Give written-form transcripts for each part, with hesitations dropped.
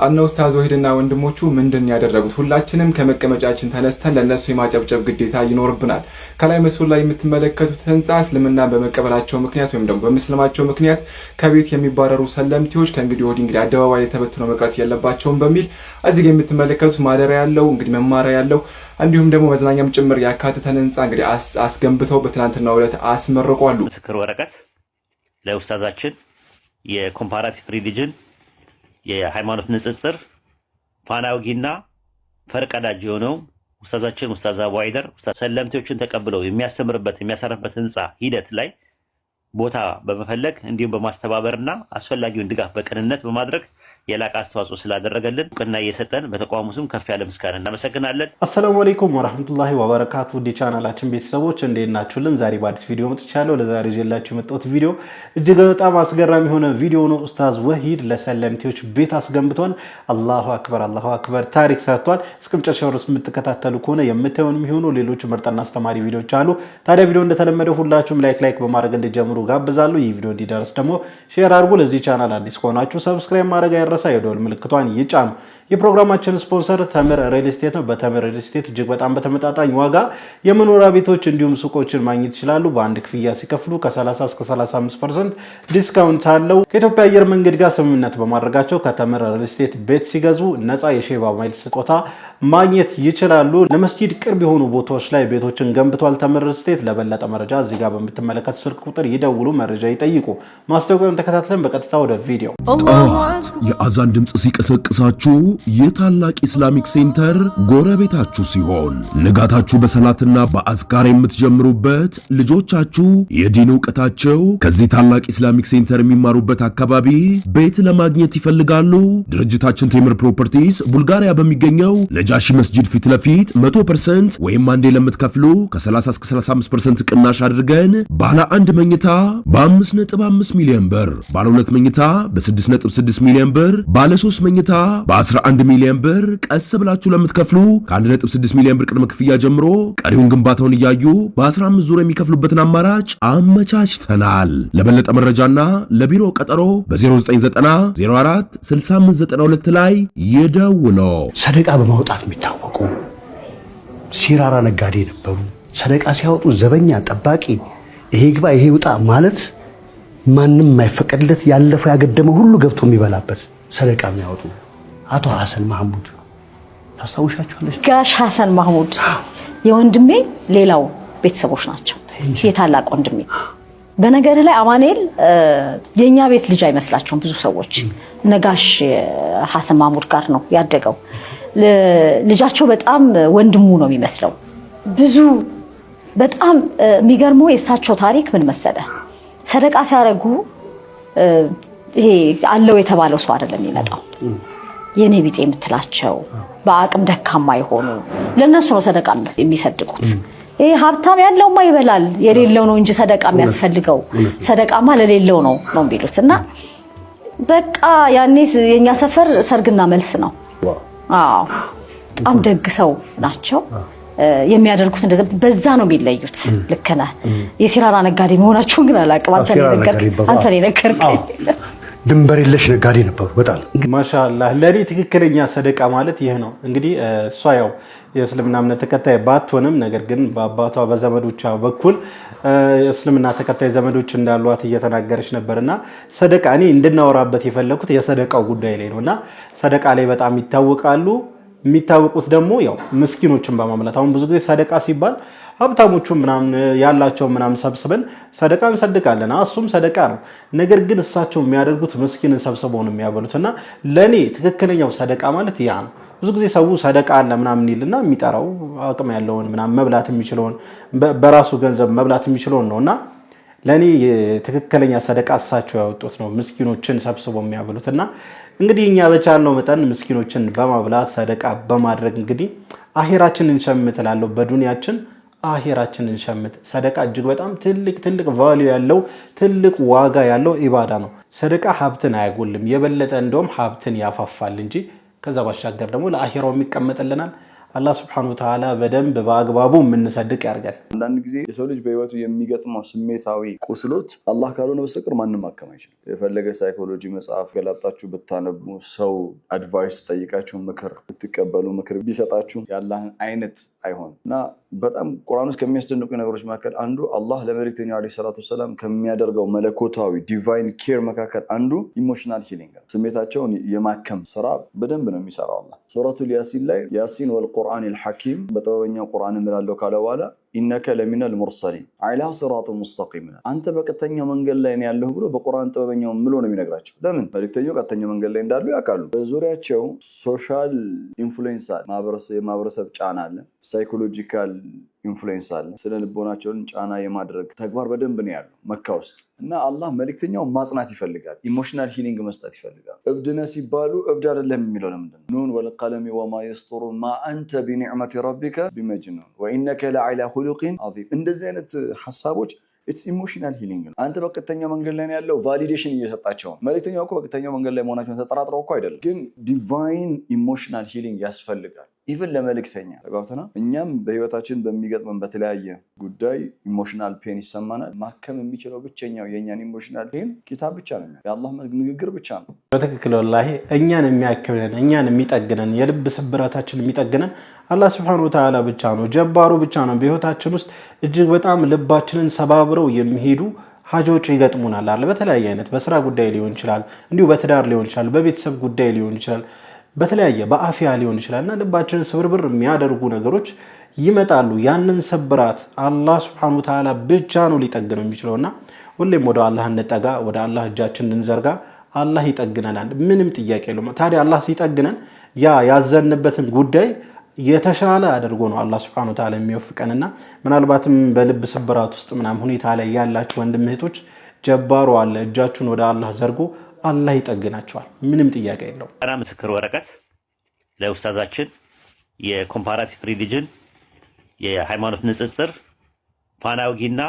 አነ ኡስታዝ ወሂድና ወንድሞቹ ምንድን ያደረጉት? ሁላችንም ከመቀመጫችን ተነስተን ለነሱ የማጨብጨብ ግዴታ ይኖርብናል። ከላይ መስሉ ላይ የምትመለከቱት ህንጻ እስልምና በመቀበላቸው ምክንያት ወይም ደግሞ በመስለማቸው ምክንያት ከቤት የሚባረሩ ሰለምቲዎች ከእንግዲህ ወዲህ እንግዲህ አደባባይ ተበትነው መቅረት የለባቸውም በሚል እዚህ ጋር የምትመለከቱት ማደሪያ ያለው እንግዲህ መማሪያ ያለው እንዲሁም ደግሞ መዝናኛም ጭምር ያካተተን ህንጻ እንግዲህ አስገንብተው በትናንትናው ዕለት አስመርቀዋል። ምስክር ወረቀት ለኡስታዛችን የኮምፓራቲቭ ሪሊጅን የሃይማኖት ንጽጽር ፋናውጊና ፈርቀዳጅ የሆነው ኡስታዛችን ኡስታዝ አቡ አይደር ሰለምቲዎችን ተቀብለው የሚያስተምርበት የሚያሳርፍበት ህንጻ ሂደት ላይ ቦታ በመፈለግ እንዲሁም በማስተባበርና አስፈላጊውን ድጋፍ በቅንነት በማድረግ የላቀ አስተዋጽኦ ስላደረገልን እውቅና እየሰጠን በተቋሙ ስም ከፍ ያለ ምስጋና እናመሰግናለን። አሰላሙ አለይኩም ወራህመቱላሂ ወበረካቱ። ቻናላችን ቤተሰቦች እንዴት ናችሁልን? ዛሬ በአዲስ ቪዲዮ መጥቻለሁ። ለዛሬ ይዤላችሁ የመጣሁት ቪዲዮ እጅግ በጣም አስገራሚ የሆነ ቪዲዮ ነው። ኡስታዝ ወሂድ ለሰለምቲዎች ቤት አስገንብቷል። አላሁ አክበር ታሪክ ሰርቷል። እስከ መጨረሻው ድረስ የምትከታተሉ ከሆነ የምታዩን የሚሆኑ ሌሎች ምርጥና አስተማሪ ቪዲዮዎች አሉ። ታዲያ ቪዲዮ እንደተለመደው ሁላችሁም ላይክ በማድረግ እንድትጀምሩ ጋብዛለሁ። ይህ ቪዲዮ እንዲደርስ ደግሞ ሼር አድርጉ። ለዚህ ቻናል አዲስ ከሆናችሁ ሰብስክራይብ ማድረግ አይረሳ። የደወል ምልክቷን ይጫኑ። የፕሮግራማችን ስፖንሰር ተምር ሪል ስቴት ነው። በተምር ሪል ስቴት እጅግ በጣም በተመጣጣኝ ዋጋ የመኖሪያ ቤቶች እንዲሁም ሱቆችን ማግኘት ይችላሉ። በአንድ ክፍያ ሲከፍሉ ከ30 እስከ 35% ዲስካውንት አለው። ከኢትዮጵያ አየር መንገድ ጋር ስምምነት በማድረጋቸው ከተምር ሪል ስቴት ቤት ሲገዙ ነፃ የሼባ ማይል ስጦታ ማግኘት ይችላሉ። ለመስጂድ ቅርብ የሆኑ ቦታዎች ላይ ቤቶችን ገንብቷል ተምር ሪል ስቴት። ለበለጠ መረጃ እዚህ ጋር በምትመለከቱ ስልክ ቁጥር ይደውሉ፣ መረጃ ይጠይቁ። ማስታወቂያውን ተከታትለን በቀጥታ ወደ ቪዲዮ። የአዛን ድምጽ ሲቀሰቅሳችሁ የታላቅ ኢስላሚክ ሴንተር ጎረቤታችሁ ሲሆን ንጋታችሁ በሰላትና በአዝካር የምትጀምሩበት ልጆቻችሁ የዲን ዕውቀታቸው ከዚህ ታላቅ ኢስላሚክ ሴንተር የሚማሩበት አካባቢ ቤት ለማግኘት ይፈልጋሉ? ድርጅታችን ቴምር ፕሮፐርቲስ ቡልጋሪያ በሚገኘው ነጃሺ መስጂድ ፊት ለፊት 100% ወይም አንዴ ለምትከፍሉ ከ30 እስከ 35% ቅናሽ አድርገን ባለ 1 መኝታ በ5.5 ሚሊዮን ብር፣ ባለ 2 መኝታ በ6.6 ሚሊዮን ብር፣ ባለ 3 መኝታ በ11 ሚሊዮን ብር ቀስ ብላችሁ ለምትከፍሉ ከ1.6 ሚሊዮን ብር ቅድመ ክፍያ ጀምሮ ቀሪውን ግንባታውን እያዩ በ15 ዙር የሚከፍሉበትን አማራጭ አመቻችተናል። ለበለጠ መረጃና ለቢሮ ቀጠሮ በ0990 04 6592 ላይ ይደውሉ። ሰደቃ በማውጣት የሚታወቁ ሲራራ ነጋዴ ነበሩ። ሰደቃ ሲያወጡ ዘበኛ፣ ጠባቂ፣ ይሄ ግባ ይሄ ውጣ ማለት ማንም የማይፈቀድለት ያለፈው ያገደመው ሁሉ ገብቶ የሚበላበት ሰደቃ የሚያወጡ አቶ ሐሰን ማህሙድ ታስታውሻቸዋለሽ? ጋሽ ሐሰን ማህሙድ የወንድሜ ሌላው ቤተሰቦች ናቸው። የታላቅ ወንድሜ በነገር ላይ አማኑኤል የኛ ቤት ልጅ አይመስላቸውም ብዙ ሰዎች። ነጋሽ ሐሰን ማህሙድ ጋር ነው ያደገው። ልጃቸው በጣም ወንድሙ ነው የሚመስለው። ብዙ በጣም የሚገርመው የእሳቸው ታሪክ ምን መሰለ፣ ሰደቃ ሲያደርጉ ይሄ አለው የተባለው ሰው አይደለም የሚመጣው። የኔ ቢጤ የምትላቸው በአቅም ደካማ የሆኑ ለነሱ ነው ሰደቃ የሚሰድቁት። ይሄ ሀብታም ያለውማ ይበላል የሌለው ነው እንጂ ሰደቃ የሚያስፈልገው ሰደቃማ ለሌለው ነው የሚሉት። እና በቃ ያኔ የኛ ሰፈር ሰርግና መልስ ነው። አዎ በጣም ደግ ሰው ናቸው። የሚያደርጉት እንደዛ በዛ ነው የሚለዩት። ልክ ነህ። የሲራራ ነጋዴ መሆናቸውን ግን አላውቅም። አንተ ነህ የነገርከኝ። ድንበር የለሽ ነጋዴ ነበሩ በጣም ማሻአላህ። ለኔ ትክክለኛ ሰደቃ ማለት ይሄ ነው። እንግዲህ እሷ ያው የእስልምና እምነት ተከታይ ባትሆንም ነገር ግን በአባቷ በዘመዶቿ በኩል የእስልምና ተከታይ ዘመዶች እንዳሏት እየተናገረች ነበርና ሰደቃ እኔ እንድናወራበት የፈለኩት የሰደቃው ጉዳይ ላይ ነውና ሰደቃ ላይ በጣም ይታወቃሉ። የሚታወቁት ደግሞ ያው ምስኪኖችን በማምላት አሁን ብዙ ጊዜ ሰደቃ ሲባል ሀብታሞቹ ምናምን ያላቸው ምናምን ሰብስበን ሰደቃ እንሰድቃለን። እሱም ሰደቃ ነው። ነገር ግን እሳቸው የሚያደርጉት ምስኪንን ሰብስበው ነው የሚያበሉትና ለኔ ትክክለኛው ሰደቃ ማለት ያ ነው። ብዙ ጊዜ ሰው ሰደቃ አለ ምናምን ይልና የሚጠራው አቅም ያለውን ምናምን መብላት የሚችለውን በራሱ ገንዘብ መብላት የሚችለውን ነውና ለኔ ትክክለኛ ሰደቃ እሳቸው ያወጡት ነው፣ ምስኪኖችን ሰብስበው የሚያበሉትና እንግዲህ እኛ በቻልነው መጠን ምስኪኖችን በማብላት ሰደቃ በማድረግ እንግዲህ አኺራችንን እንሸምትላለሁ። በዱንያችን አኺራችንን እንሸምት። ሰደቃ እጅግ በጣም ትልቅ ቫልዩ ያለው ትልቅ ዋጋ ያለው ኢባዳ ነው። ሰደቃ ሀብትን አያጎልም፣ የበለጠ እንደውም ሀብትን ያፋፋል እንጂ ከዛ ባሻገር ደግሞ ለአኺራው የሚቀመጥልናል። አላህ Subhanahu Wa Ta'ala በደንብ በአግባቡ የምንሰድቅ ያርጋል። አንዳንድ ጊዜ የሰው ልጅ በህይወቱ የሚገጥመው ስሜታዊ ቁስሎት አላህ ካልሆነ በስተቀር ማንም ማከም አይችልም። የፈለገ ሳይኮሎጂ መጽሐፍ ገላጣችሁ ብታነቡ፣ ሰው አድቫይስ ጠይቃችሁ ምክር ብትቀበሉ፣ ምክር ቢሰጣችሁ የአላህን አይነት አይሆንም እና በጣም ቁርአን ውስጥ ከሚያስደንቁ ነገሮች መካከል አንዱ አላህ ለመልእክተኛው አለይሂ ሰላቱ ወሰላም ከሚያደርገው መለኮታዊ ዲቫይን ኬር መካከል አንዱ ኢሞሽናል ሂሊንግ ነው። ስሜታቸውን የማከም ስራ በደንብ ነው የሚሰራው አላህ። ሱረቱል ያሲን ላይ ያሲን ወልቁርአኒል ሐኪም በጥበበኛው ቁርአን እምላለው ካለ በኋላ ኢነከ ለሚነል ሙርሰሊን ዐላ ሲራጢን ሙስተቂም አንተ በቀጥተኛው መንገድ ላይ ነው ያለህ ብሎ በቁርአን ጥበበኛው ምሎ ነው የሚነግራቸው። ለምን? መልእክተኛው ቀጥተኛው መንገድ ላይ እንዳሉ ያውቃሉ። በዙሪያቸው ሶሻል ኢንፍሉዌንስ አለ፣ የማህበረሰብ ጫና አለ፣ ሳይኮሎጂካል ኢንፍሉዌንስ አለ። ስለ ልቦናቸውን ጫና የማድረግ ተግባር በደንብ ነው ያለው መካ ውስጥ እና አላህ መልእክተኛው ማጽናት ይፈልጋል፣ ኢሞሽናል ሂሊንግ መስጠት ይፈልጋል። እብድነ ሲባሉ እብድ አይደለም የሚለው ለምንድን ነው? ኑን ወልቀለሚ ወማ የስጡሩን ማ አንተ ቢኒዕመቲ ረቢከ ቢመጅኑን ወኢነከ ለዐላ ኹሉቂን ዐዚም። እንደዚህ አይነት ሐሳቦች ኢትስ ኢሞሽናል ሂሊንግ ነው። አንተ በቀጥተኛው መንገድ ላይ ያለው ቫሊዴሽን እየሰጣቸው ነው። መልእክተኛው እኮ በቀጥተኛው መንገድ ላይ መሆናቸውን ተጠራጥረው እኮ አይደለም፣ ግን ዲቫይን ኢሞሽናል ሂሊንግ ያስፈልጋል። ኢቭን ለመልእክተኛ ተጋብተና እኛም በህይወታችን በሚገጥመን በተለያየ ጉዳይ ኢሞሽናል ፔን ይሰማናል። ማከም የሚችለው ብቸኛው የኛን ኢሞሽናል ፔን ኪታብ ብቻ ነው፣ የአላህ ንግግር ብቻ ነው። በትክክል ወላሂ እኛን የሚያክብለን እኛን የሚጠግነን የልብ ስብራታችን የሚጠግነን አላህ Subhanahu Wa Ta'ala ብቻ ነው፣ ጀባሩ ብቻ ነው። በህይወታችን ውስጥ እጅግ በጣም ልባችንን ሰባብረው የሚሄዱ ሀጆች ይገጥሙናል አለ። በተለያየ አይነት በስራ ጉዳይ ሊሆን ይችላል፣ እንዲሁ በትዳር ሊሆን ይችላል፣ በቤተሰብ ጉዳይ ሊሆን ይችላል፣ በተለያየ በአፊያ ሊሆን ይችላልና ልባችንን ስብርብር የሚያደርጉ ነገሮች ይመጣሉ። ያንን ስብራት አላህ Subhanahu Wa Ta'ala ብቻ ነው ሊጠግነው የሚችለውና ሁሌም ወደ አላህ እንጠጋ፣ ወደ አላህ እጃችንን እንዘርጋ፣ አላህ ይጠግነናል። ምንም ጥያቄ የለውም። ታዲያ አላህ ሲጠግነን ያ ያዘንበትን ጉዳይ የተሻለ አድርጎ ነው አላህ Subhanahu Wa Ta'ala የሚወፍቀንና ምናልባትም በልብ ስብራት ውስጥ ምናምን ሁኔታ ላይ ያላችሁ ወንድም እህቶች ጀባሩ አለ፣ እጃችሁን ወደ አላህ ዘርጉ፣ አላህ ይጠግናቸዋል። ምንም ጥያቄ የለውም። አና ምስክር ወረቀት ለኡስታዛችን የኮምፓራቲቭ ሪሊጅን የሃይማኖት ንጽጽር ፋናውጊና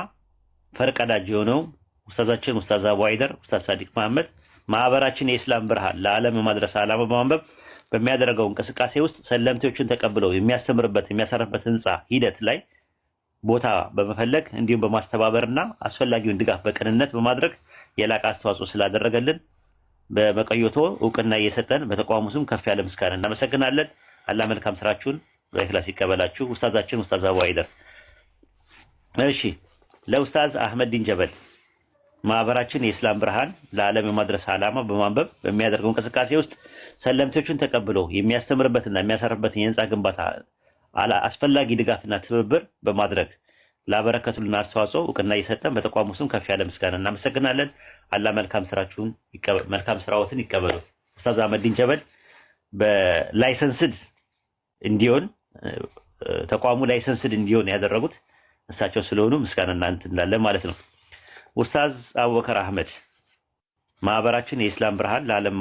ፈርቀዳጅ የሆነው ኡስታዛችን ኡስታዝ አቡ አይደር ኡስታዝ ሳዲቅ መሐመድ ማህበራችን የኢስላም ብርሃን ለዓለም ማድረስ ዓላማ በማንበብ በሚያደርገው እንቅስቃሴ ውስጥ ሰለምቴዎችን ተቀብለው የሚያስተምርበት የሚያሳርፍበት ህንጻ ሂደት ላይ ቦታ በመፈለግ እንዲሁም በማስተባበርና አስፈላጊውን ድጋፍ በቅንነት በማድረግ የላቀ አስተዋጽኦ ስላደረገልን በመቀዮቶ እውቅና እየሰጠን በተቋሙ ስም ከፍ ያለ ምስጋና እናመሰግናለን። አላህ መልካም ስራችሁን በእኽላስ ይቀበላችሁ። ኡስታዛችን ኡስታዝ አቡ አይደር። እሺ፣ ለኡስታዝ አህመድ ዲን ጀበል ማህበራችን የኢስላም ብርሃን ለዓለም የማድረስ ዓላማ በማንበብ በሚያደርገው እንቅስቃሴ ውስጥ ሰለምቴዎችን ተቀብለው የሚያስተምርበትና የሚያሳርፍበትን የህንጻ ግንባታ አስፈላጊ ድጋፍና ትብብር በማድረግ ላበረከቱልን አስተዋጽኦ እውቅና እየሰጠን በተቋሙ ስም ከፍ ያለ ምስጋና እናመሰግናለን። አላህ መልካም ስራዎትን ይቀበሉ። ኡስታዝ አህመድ ዲን ጀበል በላይሰንስድ እንዲሆን ተቋሙ ላይሰንስድ እንዲሆን ያደረጉት እሳቸው ስለሆኑ ምስጋና እናንተ እንላለን ማለት ነው። ኡስታዝ አቡበከር አህመድ ማህበራችን የኢስላም ብርሃን ለዓለም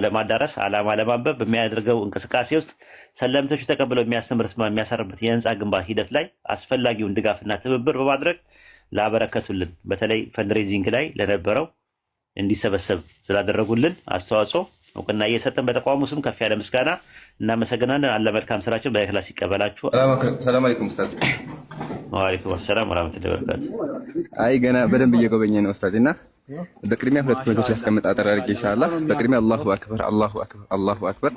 ለማዳረስ ዓላማ ለማንበብ በሚያደርገው እንቅስቃሴ ውስጥ ሰለምቶቹ ተቀብለው የሚያሳርፍበት የህንጻ ግንባታ ሂደት ላይ አስፈላጊውን ድጋፍና ትብብር በማድረግ ላበረከቱልን በተለይ ፈንድሬዚንግ ላይ ለነበረው እንዲሰበሰብ ስላደረጉልን አስተዋጽኦ እውቅና እየሰጠን በተቋሙ ስም ከፍ ያለ ምስጋና እናመሰግናለን። አላህ መልካም ስራችን በእኽላስ ይቀበላችሁ። ሰላም አለይኩም ኡስታዝ። ወአለይኩም ሰላም ወራህመቱላሂ ወበረካቱ። አይ ገና በደንብ እየጎበኘ ነው ኡስታዝ እና በቅድሚያ ሁለት ፖይንቶች ያስቀምጥ አጠር አድርጌ ኢንሻአላህ። በቅድሚያ አላሁ አክበር አላሁ አክበር አላሁ አክበር፣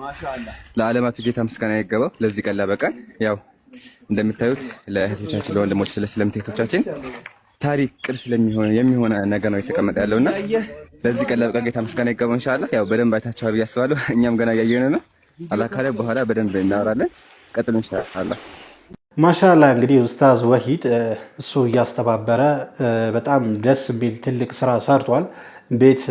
ለዓለማቱ ጌታ ምስጋና ይገባው። ለዚህ ቀን ላበቃን ያው እንደምታዩት ለእህቶቻችን ለወንድሞች ለእስላምቴቶቻችን ታሪክ ቅርስ የሚሆን ነገር ነው የተቀመጠ ያለውና ለዚህ ቀን ላበቃ ጌታ ምስጋና ይገባው ኢንሻአላህ። ያው በደንብ አይታችኋል ብዬ አስባለሁ። እኛም ገና እያየን ነው። አላህ ካለ በኋላ በደንብ እናወራለን። ቀጥሉ ኢንሻአላህ። ማሻአላህ እንግዲህ ኡስታዝ ወሂድ እሱ እያስተባበረ በጣም ደስ የሚል ትልቅ ስራ ሰርቷል። ቤት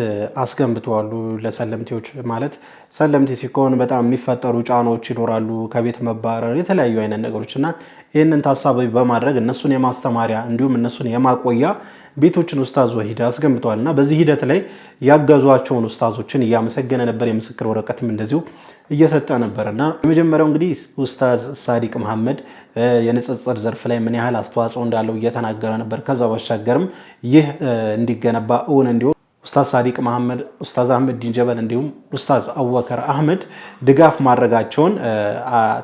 አስገንብተዋል ለሰለምቴዎች። ማለት ሰለምቴ ሲኮን በጣም የሚፈጠሩ ጫናዎች ይኖራሉ፣ ከቤት መባረር፣ የተለያዩ አይነት ነገሮችና ይህንን ታሳቢ በማድረግ እነሱን የማስተማሪያ እንዲሁም እነሱን የማቆያ ቤቶችን ኡስታዝ ወሂድ አስገንብተዋልና በዚህ ሂደት ላይ ያገዟቸውን ኡስታዞችን እያመሰገነ ነበር። የምስክር ወረቀትም እንደዚሁ እየሰጠ ነበርና የመጀመሪያው እንግዲህ ኡስታዝ ሳዲቅ መሐመድ የንጽጽር ዘርፍ ላይ ምን ያህል አስተዋጽኦ እንዳለው እየተናገረ ነበር። ከዛ ባሻገርም ይህ እንዲገነባ እውን እንዲሆን ኡስታዝ ሳዲቅ መሐመድ፣ ኡስታዝ አህመድ ዲን ጀበል እንዲሁም ኡስታዝ አቡበከር አህመድ ድጋፍ ማድረጋቸውን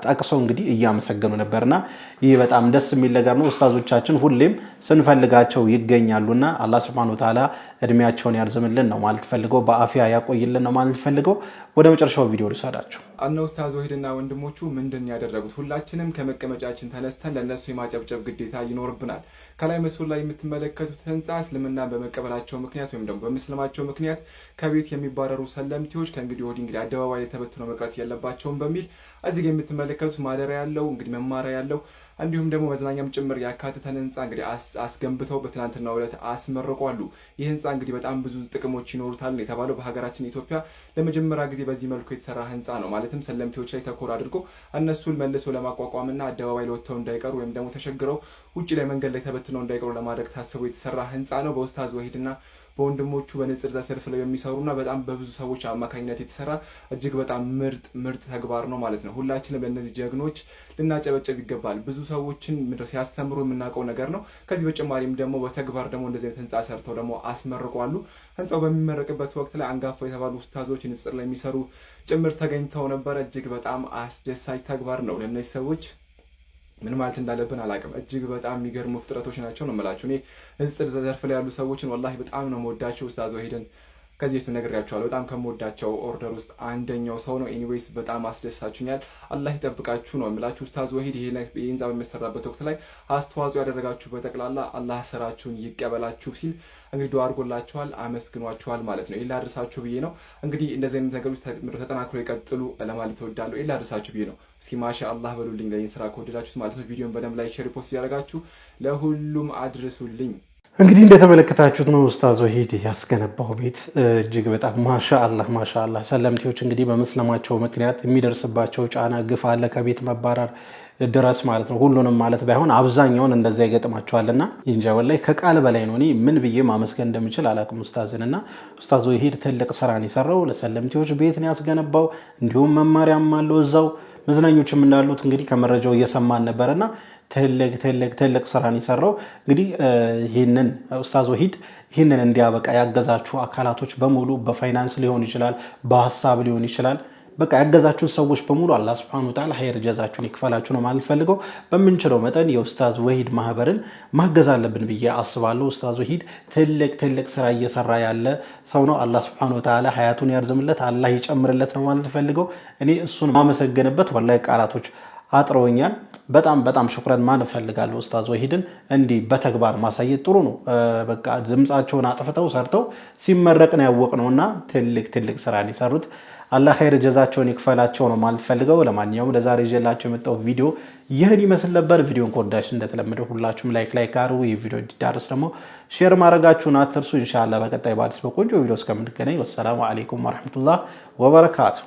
ጠቅሰው እንግዲህ እያመሰገኑ ነበርና ይህ በጣም ደስ የሚል ነገር ነው። ኡስታዞቻችን ሁሌም ስንፈልጋቸው ይገኛሉና አላህ Subhanahu Wa Ta'ala እድሜያቸውን ያርዝምልን ነው ማለት ፈልገው፣ በአፊያ ያቆይልን ነው ማለት ፈልገው። ወደ መጨረሻው ቪዲዮ ልሰዳችሁ። አነ ኡስታዝ ወሂድና ወንድሞቹ ምንድን ያደረጉት? ሁላችንም ከመቀመጫችን ተነስተን ለነሱ የማጨብጨብ ግዴታ ይኖርብናል። ከላይ ምስሉ ላይ የምትመለከቱት ህንጻ እስልምና በመቀበላቸው ምክንያት ወይም ደግሞ በመስለማቸው ምክንያት ከቤት የሚባረሩ ሰለምቲዎች ከእንግዲህ ወዲህ እንግዲህ አደባባይ ላይ ተበትነው መቅረት የለባቸውም በሚል እዚህ ጋር የምትመለከቱት ማደሪያ ያለው እንግዲህ መማሪያ ያለው እንዲሁም ደግሞ መዝናኛም ጭምር ያካተተን ህንጻ እንግዲህ አስገንብተው በትናንትናው ዕለት አስመርቋሉ። ይህ ህንጻ እንግዲህ በጣም ብዙ ጥቅሞች ይኖሩታል የተባለው በሀገራችን ኢትዮጵያ ለመጀመሪያ ጊዜ በዚህ መልኩ የተሰራ ህንጻ ነው። ማለትም ሰለምቲዎች ላይ ተኮር አድርጎ እነሱን መልሶ ለማቋቋምና አደባባይ ለወጥተው እንዳይቀሩ ወይም ደግሞ ተሸግረው ውጪ ላይ መንገድ ላይ ተበትነው እንዳይቀሩ ለማድረግ ታስቦ የተሰራ ህንጻ ነው። በኡስታዝ ወሂድና በወንድሞቹ በንጽር ዘርፍ ላይ የሚሰሩና በጣም በብዙ ሰዎች አማካኝነት የተሰራ እጅግ በጣም ምርጥ ተግባር ነው ማለት ነው። ሁላችንም ለእነዚህ ጀግኖች ልናጨበጨብ ይገባል። ብዙ ሰዎችን ሲያስተምሩ የምናውቀው ነገር ነው። ከዚህ በተጨማሪም ደግሞ በተግባር ደግሞ እንደዚህ አይነት ህንጻ ሰርተው ደግሞ አስመርቋሉ። ህንጻው በሚመረቅበት ወቅት ላይ አንጋፋ የተባሉ ኡስታዞች ንጽር ላይ የሚሰሩ ጭምር ተገኝተው ነበረ። እጅግ በጣም አስደሳች ተግባር ነው። ለእነዚህ ሰዎች ምን ማለት እንዳለብን አላውቅም። እጅግ በጣም የሚገርሙ ፍጥረቶች ናቸው ነው የምላችሁ። እኔ ንጽጽር ዘርፍ ላይ ያሉ ሰዎችን ወላሂ በጣም ነው የምወዳቸው። ኡስታዝ ወሂድን ከዚህ በፊት ነግሬያቸዋለሁ። በጣም ከምወዳቸው ኦርደር ውስጥ አንደኛው ሰው ነው። ኤኒዌይስ በጣም አስደሳችሁኛል። አላህ ይጠብቃችሁ ነው የምላችሁ። ኡስታዝ ወሂድ ይሄ ህንጻ በሚሰራበት ወቅት ላይ አስተዋጽኦ ያደረጋችሁ በጠቅላላ አላህ ስራችሁን ይቀበላችሁ ሲል እንግዲህ ዱዓ አድርጎላችኋል፣ አመስግኗችኋል ማለት ነው። ይሄን ላድርሳችሁ ብዬ ነው። እንግዲህ እንደዚህ አይነት ነገሮች ተጠናክሮ ይቀጥሉ ለማለት እወዳለሁ። ይሄን ላድርሳችሁ ብዬ ነው። እስኪ ማሻአላህ በሉልኝ ለይን ስራ ከወደዳችሁት ማለት ነው። ቪዲዮን በደንብ ላይ ሼር ፖስት ያደርጋችሁ ለሁሉም አድርሱልኝ። እንግዲህ እንደተመለከታችሁት ነው ኡስታዝ ወሂድ ያስገነባው ቤት እጅግ በጣም ማሻአላህ ሰለምቲዎች እንግዲህ በመስለማቸው ምክንያት የሚደርስባቸው ጫና ግፍ አለ ከቤት መባረር ድረስ ማለት ነው። ሁሉንም ማለት ባይሆን አብዛኛውን እንደዛ ይገጥማቸዋልና እንጃ ወላሂ ከቃል በላይ ነው። እኔ ምን ብዬ ማመስገን እንደምችል አላቅም ኡስታዝንና ኡስታዝ ወሂድ ትልቅ ስራን የሰራው ለሰለምቲዎች ቤት ነው ያስገነባው። እንዲሁም መማሪያም አለው እዛው መዝናኞችም እንዳሉት እንግዲህ ከመረጃው እየሰማን ነበርና ትልቅ ስራን የሰራው እንግዲህ ይህንን ኡስታዝ ወሂድ ይህንን እንዲያበቃ ያገዛችሁ አካላቶች በሙሉ በፋይናንስ ሊሆን ይችላል፣ በሀሳብ ሊሆን ይችላል። በቃ ያገዛችሁ ሰዎች በሙሉ አላህ Subhanahu Wa Ta'ala ኸይር ጀዛችሁን ይክፈላችሁ ነው ማለት ፈልገው። በምንችለው መጠን የኡስታዝ ወሂድ ማህበርን ማገዝ አለብን ብዬ አስባለሁ። ኡስታዝ ወሂድ ትልቅ ስራ እየሰራ ያለ ሰው ነው። አላህ Subhanahu Wa Ta'ala ሀያቱን ያርዝምለት፣ አላህ ይጨምርለት ነው ማለት ፈልገው። እኔ እሱን ማመሰገንበት ወላሂ ቃላቶች አጥሮኛል። በጣም ሽኩራን ማለት ፈልጋለሁ። ኡስታዝ ወሂድን እንዲህ በተግባር ማሳየት ጥሩ ነው። በቃ ድምጻቸውን አጥፍተው ሰርተው ሲመረቅ ነው ያወቅነውና ትልቅ ስራ ሊሰሩት አላህ ኸይር ጀዛቸውን ይክፈላቸው ነው ማለት ፈልገው። ለማንኛውም ለዛሬ ይዤላችሁ የመጣው ቪዲዮ ይህን ይመስል ነበር። ቪዲዮን ከወዳችሁ እንደተለመደው ሁላችሁም ላይክ አድርጉ። ይህ ቪዲዮ እንዲዳረስ ደግሞ ሼር ማድረጋችሁን አትርሱ። ኢንሻአላህ በቀጣይ በአዲስ በቆንጆ ቪዲዮ እስከምንገናኝ ወሰላሙ አለይኩም ወራህመቱላህ ወበረካቱ።